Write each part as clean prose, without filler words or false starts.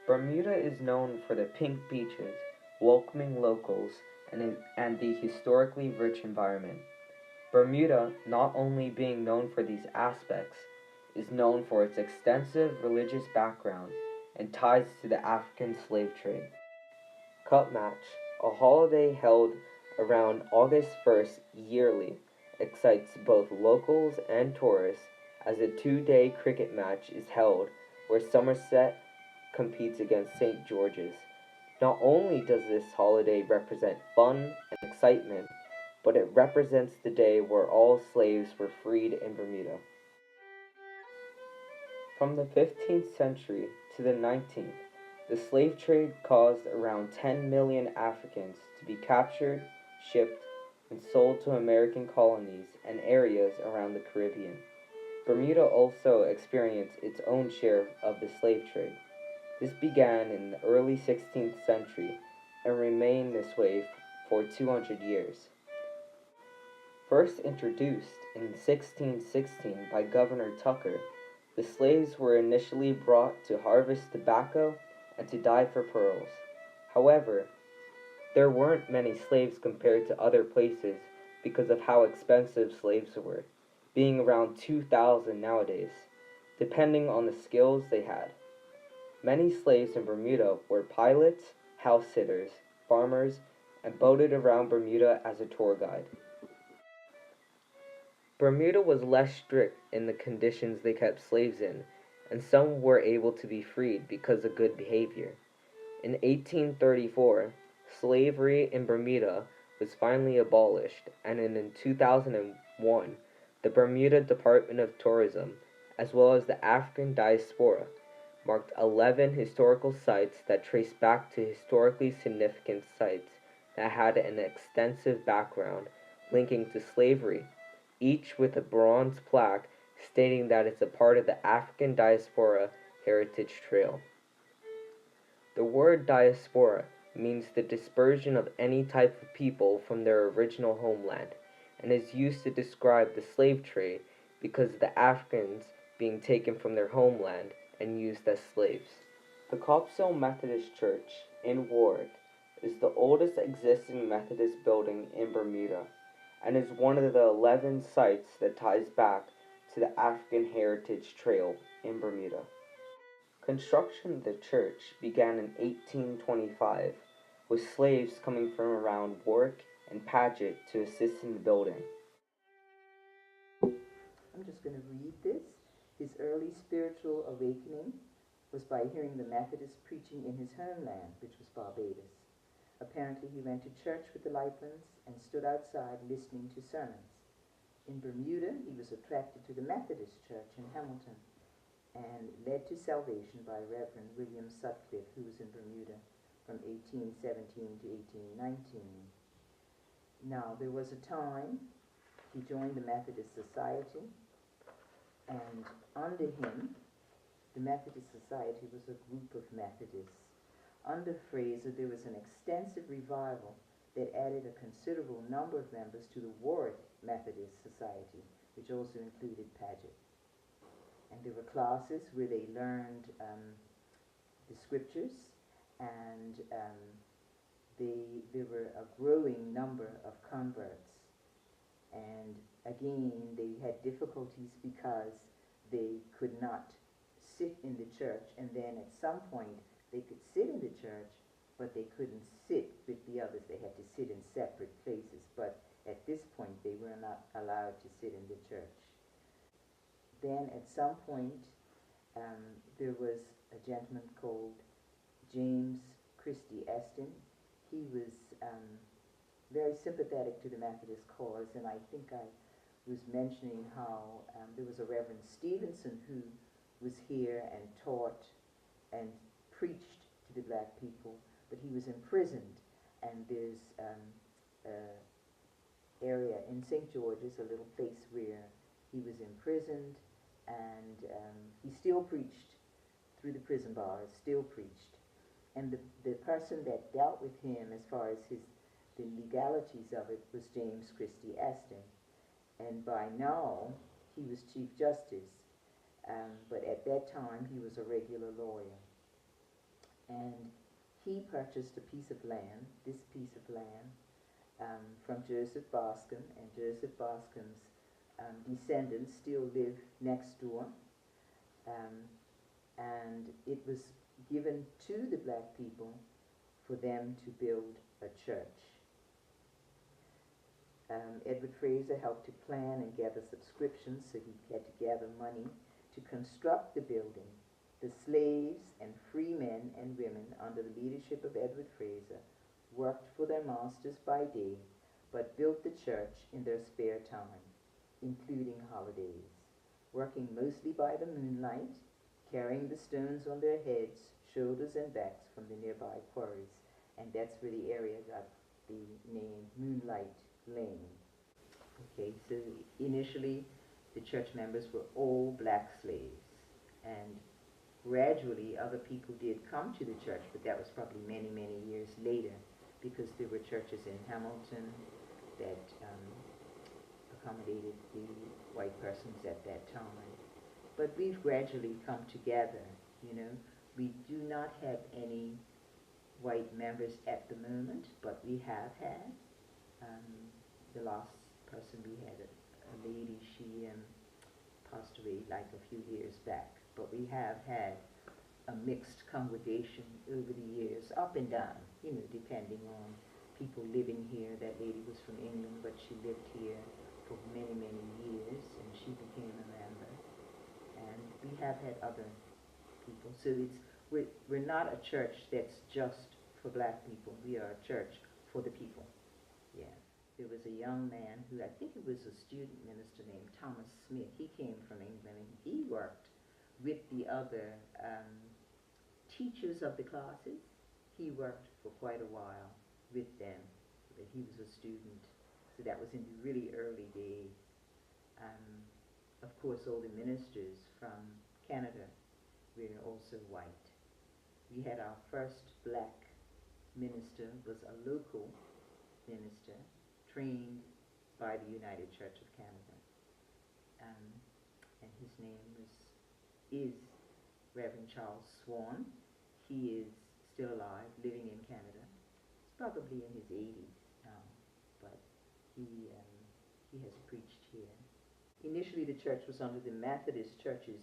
Bermuda is known for the pink beaches, welcoming locals, and the historically rich environment. Bermuda, not only being known for these aspects, is known for its extensive religious background and ties to the African slave trade. Cup Match, a holiday held around August 1st yearly, excites both locals and tourists as a 2-day cricket match is held where Somerset competes against St. George's. Not only does this holiday represent fun and excitement, but it represents the day where all slaves were freed in Bermuda. From the 15th century to the 19th, the slave trade caused around 10 million Africans to be captured, shipped, and sold to American colonies and areas around the Caribbean. Bermuda also experienced its own share of the slave trade. This began in the early 16th century and remained this way for 200 years. First introduced in 1616 by Governor Tucker, the slaves were initially brought to harvest tobacco and to dye for pearls. However, there weren't many slaves compared to other places because of how expensive slaves were, being around 2,000 nowadays, depending on the skills they had. Many slaves in Bermuda were pilots, house sitters, farmers, and boated around Bermuda as a tour guide. Bermuda was less strict in the conditions they kept slaves in, and some were able to be freed because of good behavior. In 1834, slavery in Bermuda was finally abolished, and in 2001, the Bermuda Department of Tourism, as well as the African diaspora, marked 11 historical sites that trace back to historically significant sites that had an extensive background linking to slavery, each with a bronze plaque stating that it's a part of the African Diaspora Heritage Trail. The word diaspora means the dispersion of any type of people from their original homeland, and is used to describe the slave trade because of the Africans being taken from their homeland and used as slaves. The Cobb Methodist Church in Warwick is the oldest existing Methodist building in Bermuda, and is one of the 11 sites that ties back to the African Heritage Trail in Bermuda. Construction of the church began in 1825, with slaves coming from around Warwick and Paget to assist in the building. I'm just going to read this. His early spiritual awakening was by hearing the Methodist preaching in his homeland, which was Barbados. Apparently he went to church with the Lightlands and stood outside listening to sermons. In Bermuda, he was attracted to the Methodist Church in Hamilton and led to salvation by Reverend William Sutcliffe, who was in Bermuda from 1817 to 1819. Now, there was a time he joined the Methodist Society, and under him, the Methodist Society was a group of Methodists. Under Fraser, there was an extensive revival that added a considerable number of members to the Warwick Methodist Society, which also included Paget. And there were classes where they learned the scriptures, and there were a growing number of converts. And again, they had difficulties because they could not sit in the church, and then at some point they could sit in the church, but they couldn't sit with the others. They had to sit in separate places, but at this point they were not allowed to sit in the church. Then at some point there was a gentleman called James Christie Eston. He was very sympathetic to the Methodist cause, and I think I was mentioning how there was a Reverend Stevenson who was here and taught and preached to the black people, but he was imprisoned, and there's an area in St. George's, a little place where he was imprisoned, and he still preached through the prison bars, still preached. And the person that dealt with him as far as the legalities of it was James Christie Eston. And by now, he was Chief Justice, but at that time, he was a regular lawyer. And he purchased a piece of land, this piece of land, from Joseph Boscombe, and Joseph Boscombe's descendants still live next door. Um, and it was given to the black people for them to build a church. Edward Fraser helped to plan and gather subscriptions, so he had to gather money to construct the building. The slaves and free men and women under the leadership of Edward Fraser worked for their masters by day, but built the church in their spare time, including holidays, working mostly by the moonlight, carrying the stones on their heads, shoulders, and backs from the nearby quarries. And that's where the area got the name Moonlight Lane. Okay, so initially the church members were all black slaves, and gradually other people did come to the church, but that was probably many, many years later, because there were churches in Hamilton that accommodated the white persons at that time. But we've gradually come together, you know. We do not have any white members at the moment, but we have had. The last person we had, a lady, she passed away like a few years back. But we have had a mixed congregation over the years, up and down, you know, depending on people living here. That lady was from England, but she lived here for many, many years, and she became a member. And we have had other people. So we're not a church that's just for black people. We are a church for the people. Yeah. There was a young man who, I think it was a student minister named Thomas Smith. He came from England, and he worked with the other teachers of the classes. He worked for quite a while with them. He was a student. So that was in the really early days. Of course, all the ministers from Canada were also white. We had our first black minister, was a local minister, trained by the United Church of Canada. And his name is Reverend Charles Swan. He is still alive, living in Canada. He's probably in his 80s now, but he has preached here. Initially, the church was under the Methodist churches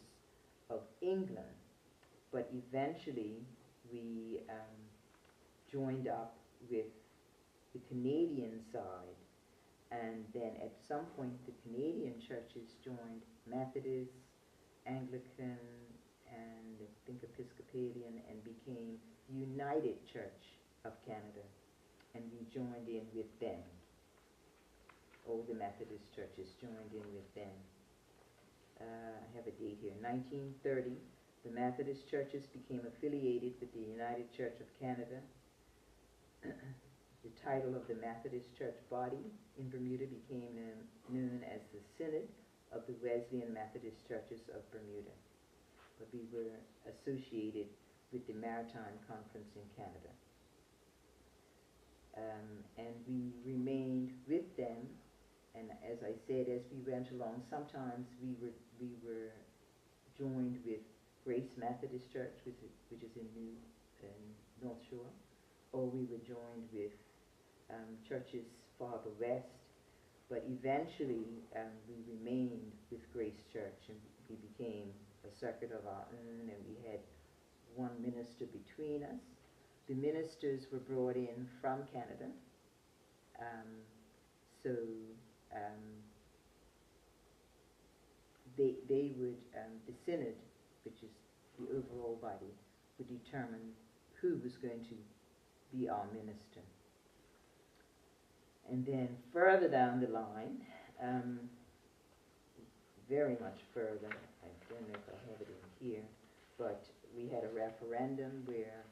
of England, but eventually we joined up with the Canadian side, and then at some point the Canadian churches joined Methodist, Anglican, and I think Episcopalian, and became United Church of Canada, and we joined in with them. All the Methodist churches joined in with them. I have a date here, 1930. The Methodist churches became affiliated with the United Church of Canada. The title of the Methodist church body in Bermuda became known as the Synod of the Wesleyan Methodist Churches of Bermuda. But we were associated with the Maritime Conference in Canada. And we remained with them. And as I said, as we went along, sometimes we were joined with Grace Methodist Church, which is in North Shore, or we were joined with churches farther west. But eventually, we remained with Grace Church, and we became a circuit of our own, and we had one minister between us. The ministers were brought in from Canada, so they would, the synod, which is the overall body, would determine who was going to be our minister. And then further down the line, very much further, I don't know if I have it in here, but we had a referendum where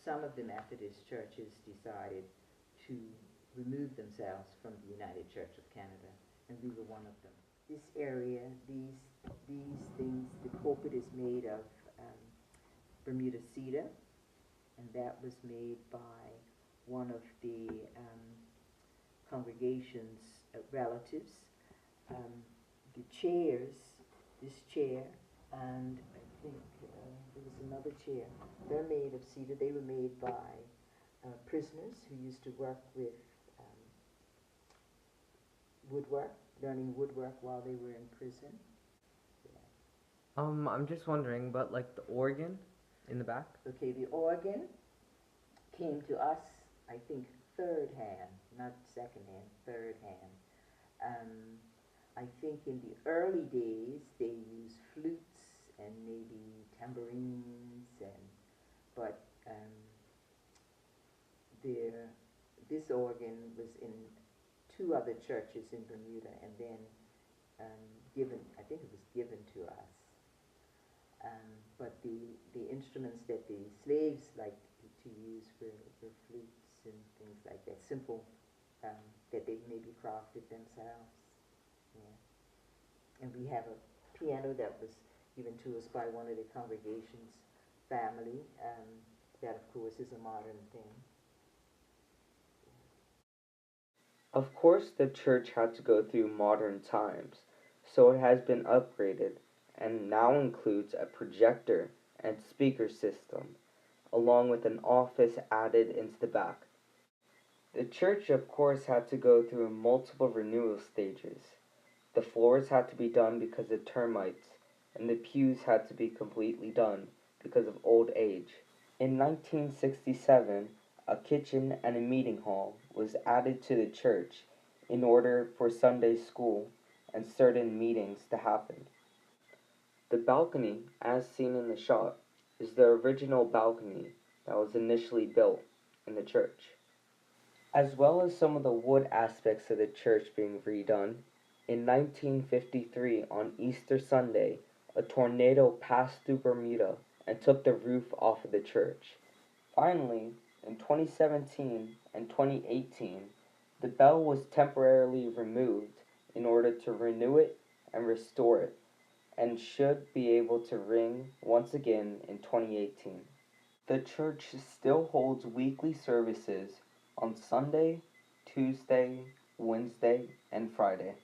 some of the Methodist churches decided to remove themselves from the United Church of Canada, and we were one of them. This area, these things, the pulpit is made of Bermuda cedar, and that was made by one of the congregation's relatives. The chairs, this chair, and I think There was another chair. They're made of cedar. They were made by prisoners who used to work with um, woodwork, learning woodwork while they were in prison. Yeah. I'm just wondering, but like the organ in the back? Okay, the organ came to us, I think, third hand, not second hand, third hand. Um, I think in the early days they used flutes and maybe tambourines, but there, this organ was in two other churches in Bermuda, and then given, I think it was given to us. But the instruments that the slaves liked to use were flutes and things like that, simple, that they maybe crafted themselves. Yeah. And we have a piano that was given to us by one of the congregation's family. That, of course, is a modern thing. Of course, the church had to go through modern times, so it has been upgraded and now includes a projector and speaker system, along with an office added into the back. The church, of course, had to go through multiple renewal stages. The floors had to be done because of termites, and the pews had to be completely done because of old age. In 1967, a kitchen and a meeting hall was added to the church in order for Sunday school and certain meetings to happen. The balcony, as seen in the shot, is the original balcony that was initially built in the church. As well as some of the wood aspects of the church being redone, in 1953 on Easter Sunday, a tornado passed through Bermuda and took the roof off of the church. Finally, in 2017 and 2018, the bell was temporarily removed in order to renew it and restore it, and should be able to ring once again in 2018. The church still holds weekly services on Sunday, Tuesday, Wednesday, and Friday.